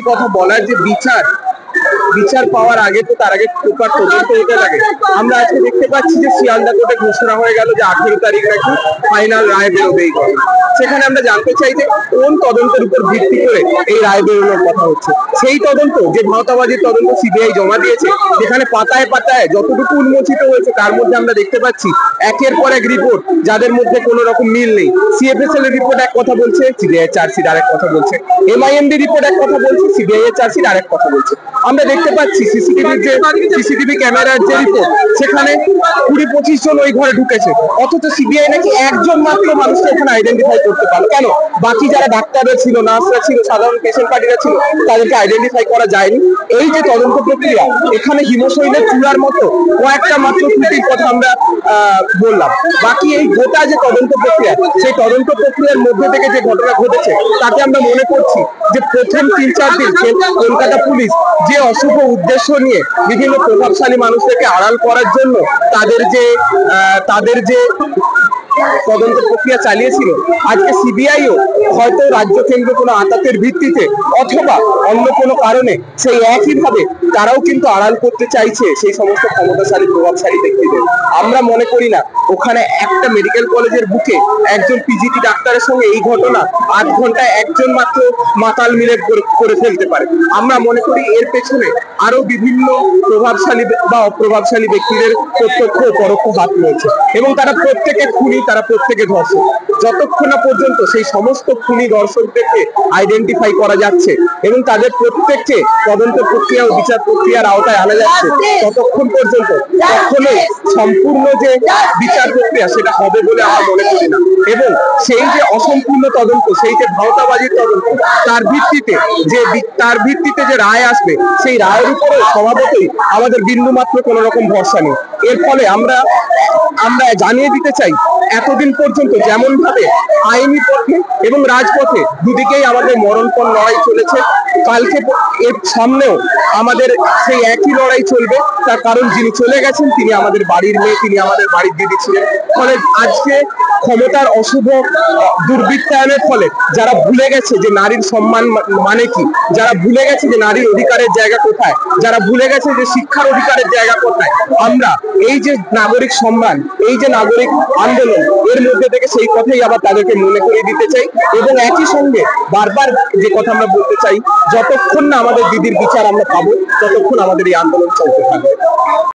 কথা বলার যে বিচার বিচার পাওয়ার আগে তো তার আগে প্রপার তদন্ত হতে লাগে। আমরা আজকে দেখতে পাচ্ছি যে শিয়ালদা কোর্টে ঘোষণা হয়ে গেল যে 18 তারিখ নাকি ফাইনাল রায় বেরোবে এই কথা। সেখানে আমরা জানতে চাই যে কোন তদন্তের উপর ভিত্তি করে এই রায় বেরোনোর কথা হচ্ছে। সেই তদন্ত যে ভাওতাবাজির তদন্ত সিবিআই জমা দিয়েছে, যেখানে পাতায় পাতায় যতটুকু উন্মোচিত হয়েছে তার মধ্যে আমরা দেখতে পাচ্ছি একের পর এক রিপোর্ট যাদের মধ্যে কোনো রকম মিল নেই। সিএফএসএল এর রিপোর্ট এক কথা বলছে, সিবিআই এর চার্জশিট আরেক কথা বলছে। এমআইএমডি রিপোর্ট এক কথা বলছে, সিবিআই এর চার্জশিট আরেক কথা বলছে। আমরা দেখতে পাচ্ছি সিসিটিভি ক্যামেরার যে রিপোর্ট, সেখানে 20-25 জন ওই ঘরে ঢুকেছে, অথচ সিবিআই নাকি একজন মাত্র মানুষকে এখানে আইডেন্টিফাই করতে পারলো। কেন? বাকি যারা ডাক্তাররা ছিল, নার্সরা ছিল, সাধারণ পেশেন্ট পার্টিরা ছিল, তাদেরকে আইডেন্টিফাই করা যায়নি। এই যে তদন্ত প্রক্রিয়া, এখানে হিমশৈলের চূড়ার মতো কয়েকটা মাত্র ত্রুটির কথা আমরা বললাম। বাকি এই গোটা যে তদন্ত প্রক্রিয়া, সেই তদন্ত প্রক্রিয়ার মধ্যে থেকে যে ঘটনা ঘটেছে তাতে আমরা মনে করছি যে প্রথম 3-4 দিন কলকাতা পুলিশ যে অশুভ উদ্দেশ্য নিয়ে বিভিন্ন প্রভাবশালী মানুষদেরকে আড়াল করার জন্য তাদের যে তদন্ত প্রক্রিয়া চালিয়েছিল, আজকে সিবিআইও হয়তো রাজ্য কেন্দ্র কোনো আতাতের ভিত্তিতে অথবা অন্য কোনো কারণে সেই একইভাবে তারাও কিন্তু আড়াল করতে চাইছে সেই সমস্ত ক্ষমতাশালী প্রভাবশালী ব্যক্তিদের। আমরা মনে করি না ওখানে একটা মেডিকেল কলেজের বুকে একজন পিজিটি ডাক্তারের সঙ্গে এই ঘটনা 8 ঘন্টায় একজন মাত্র মাতাল মিলে করে ফেলতে পারে। আমরা মনে করি এর পেছনে আরো বিভিন্ন প্রভাবশালী বা অপ্রভাবশালী ব্যক্তিদের প্রত্যক্ষ ও পরোক্ষ হাত রয়েছে, এবং তারা প্রত্যেকে খুনি, তারা প্রত্যেকে ধর্ষক। যতক্ষণ না পর্যন্ত সেই সমস্ত খুনি ধর্ষকদেরকে আইডেন্টিফাই করা যাচ্ছে এবং তাদের প্রত্যেককে তদন্ত প্রক্রিয়া ও বিচার প্রক্রিয়ার আওতায় আনা যাচ্ছে, ততক্ষণ পর্যন্ত কখনোই সম্পূর্ণ যে বিচার প্রক্রিয়া সেটা হবে বলে আমরা মনে করি না। এবং সেই যে অসম্পূর্ণ তদন্ত, সেই যে ভাওতাবাজির তদন্ত, তার ভিত্তিতে যে রায় আসবে, সেই রায়ের উপরে স্বভাবতই আমাদের বিন্দুমাত্র কোনো রকম ভরসা নেই। এর ফলে আমরা জানিয়ে দিতে চাই, এতদিন পর্যন্ত যেমন ভাবে আইনি পথে এবং রাজপথে দুদিকেই আমাদের মরণপণ লড়াই চলেছে, কালকে এর সামনেও আমাদের সেই একই লড়াই চলবে। তার কারণ যিনি চলে গেছেন তিনি আমাদের বাড়ির মেয়ে, তিনি আমাদের বাড়ির দিদি ছিলেন। ফলে আজকে ক্ষমতার অশুভ দুর্বৃত্তায়নের ফলে যারা ভুলে গেছে যে নারীর সম্মান মানে কি, যারা ভুলে গেছে যে নারীর অধিকারের জায়গা কোথায়, যারা ভুলে গেছে যে শিক্ষার অধিকারের জায়গা কোথায়, আমরা এই যে নাগরিক সম্মান, এই যে নাগরিক আন্দোলন, এর মধ্যে থেকে সেই কথাই আবার তাদেরকে মনে করিয়ে দিতে চাই। এবং একই সঙ্গে বারবার যে কথা আমরা বলতে চাই, যতক্ষণ না আমাদের দিদির বিচার আমরা পাবো, ততক্ষণ আমাদের এই আন্দোলন চলতে থাকবে।